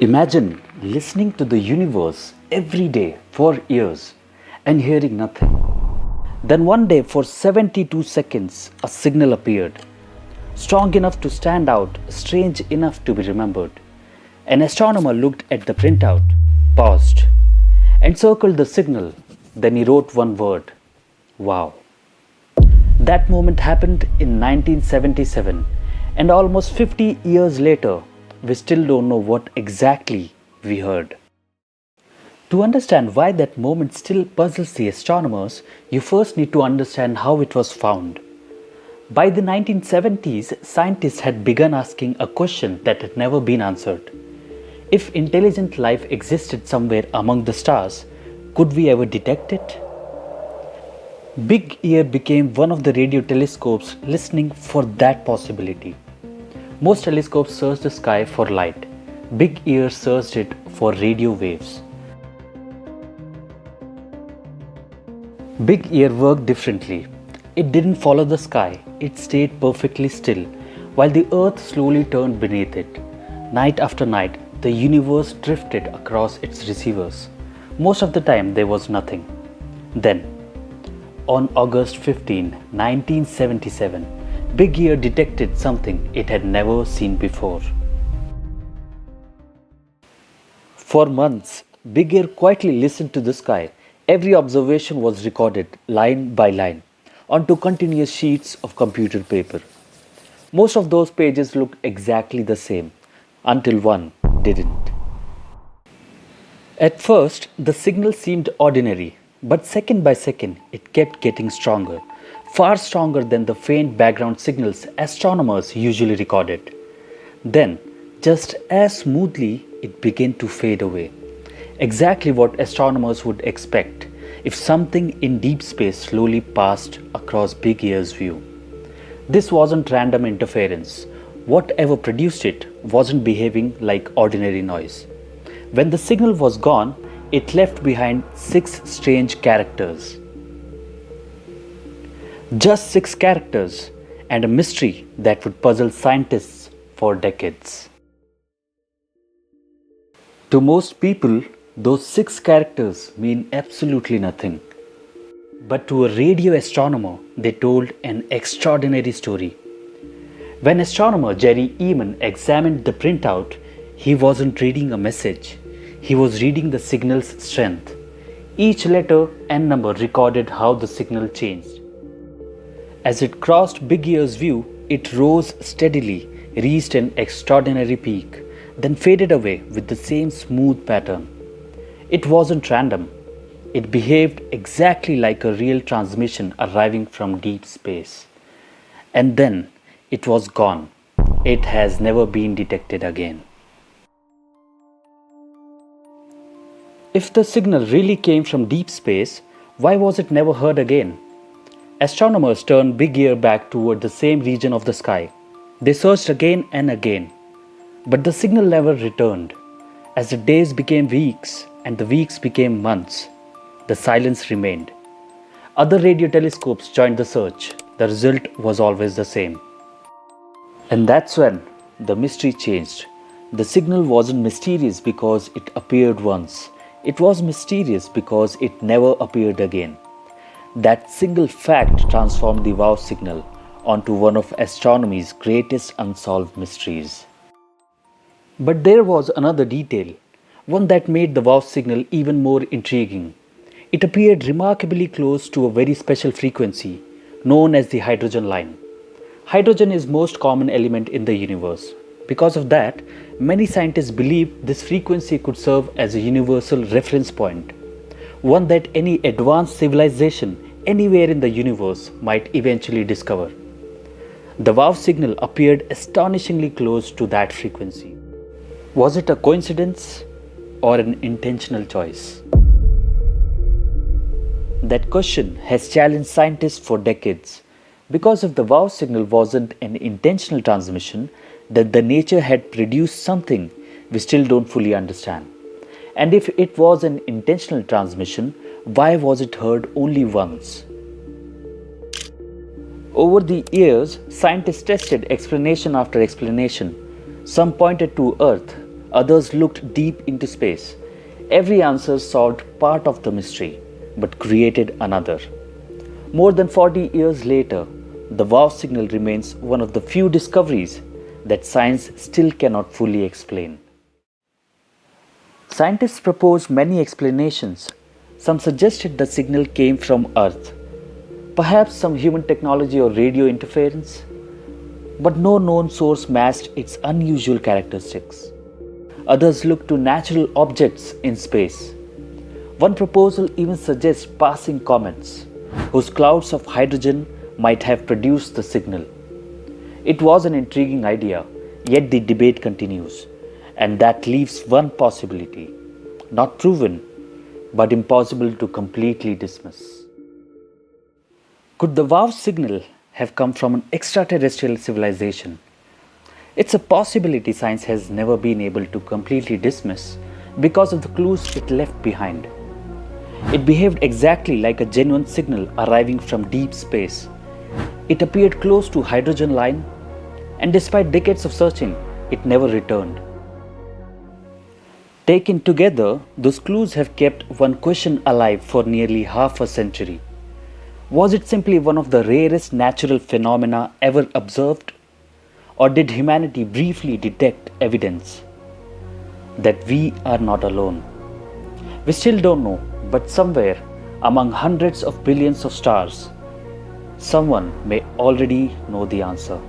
Imagine listening to the universe every day for years and hearing nothing. Then one day, for 72 seconds, a signal appeared, strong enough to stand out, strange enough to be remembered. An astronomer looked at the printout, paused, and circled the signal. Then he wrote one word: wow. That moment happened in 1977, and almost 50 years later, we still don't know what exactly we heard. To understand why that moment still puzzles the astronomers, you first need to understand how it was found. By the 1970s, scientists had begun asking a question that had never been answered. If intelligent life existed somewhere among the stars, could we ever detect it? Big Ear became one of the radio telescopes listening for that possibility. Most telescopes search the sky for light. Big Ear searched it for radio waves. Big Ear worked differently. It didn't follow the sky, it stayed perfectly still, while the earth slowly turned beneath it. Night after night, the universe drifted across its receivers. Most of the time, there was nothing. Then, on August 15, 1977, Big Ear detected something it had never seen before. For months, Big Ear quietly listened to the sky. Every observation was recorded line by line onto continuous sheets of computer paper. Most of those pages looked exactly the same until one didn't. At first, the signal seemed ordinary, but second by second, it kept getting stronger, far stronger than the faint background signals astronomers usually recorded. Then, just as smoothly, it began to fade away. Exactly what astronomers would expect if something in deep space slowly passed across Big Ear's view. This wasn't random interference. Whatever produced it wasn't behaving like ordinary noise. When the signal was gone, it left behind 6 strange characters. Just 6 characters, and a mystery that would puzzle scientists for decades. To most people, those 6 characters mean absolutely nothing. But to a radio astronomer, they told an extraordinary story. When astronomer Jerry Eman examined the printout, he wasn't reading a message. He was reading the signal's strength. Each letter and number recorded how the signal changed. As it crossed Big Ear's view, it rose steadily, reached an extraordinary peak, then faded away with the same smooth pattern. It wasn't random. It behaved exactly like a real transmission arriving from deep space. And then it was gone. It has never been detected again. If the signal really came from deep space, why was it never heard again? Astronomers turned Big Ear back toward the same region of the sky. They searched again and again, but the signal never returned. As the days became weeks and the weeks became months, the silence remained. Other radio telescopes joined the search. The result was always the same. And that's when the mystery changed. The signal wasn't mysterious because it appeared once. It was mysterious because it never appeared again. That single fact transformed the wow signal onto one of astronomy's greatest unsolved mysteries. But there was another detail, one that made the wow signal even more intriguing. It appeared remarkably close to a very special frequency, known as the hydrogen line. Hydrogen is the most common element in the universe. Because of that, many scientists believe this frequency could serve as a universal reference point, one that any advanced civilization anywhere in the universe might eventually discover. The wow signal appeared astonishingly close to that frequency. Was it a coincidence or an intentional choice? That question has challenged scientists for decades. Because if the wow signal wasn't an intentional transmission, then the nature had produced something we still don't fully understand. And if it was an intentional transmission, why was it heard only once? Over the years, scientists tested explanation after explanation. Some pointed to Earth, Others looked deep into space. Every answer solved part of the mystery, but created another. More than 40 years later, the wow signal remains one of the few discoveries that science still cannot fully explain. Scientists proposed many explanations. Some suggested the signal came from Earth, perhaps some human technology or radio interference, but no known source matched its unusual characteristics. Others looked to natural objects in space. One proposal even suggests passing comets, whose clouds of hydrogen might have produced the signal. It was an intriguing idea, yet the debate continues, and that leaves one possibility, not proven, but impossible to completely dismiss. Could the wow signal have come from an extraterrestrial civilization? It's a possibility science has never been able to completely dismiss because of the clues it left behind. It behaved exactly like a genuine signal arriving from deep space. It appeared close to hydrogen line, and despite decades of searching, it never returned. Taken together, those clues have kept one question alive for nearly half a century. Was it simply one of the rarest natural phenomena ever observed? Or did humanity briefly detect evidence that we are not alone? We still don't know, but somewhere among hundreds of billions of stars, someone may already know the answer.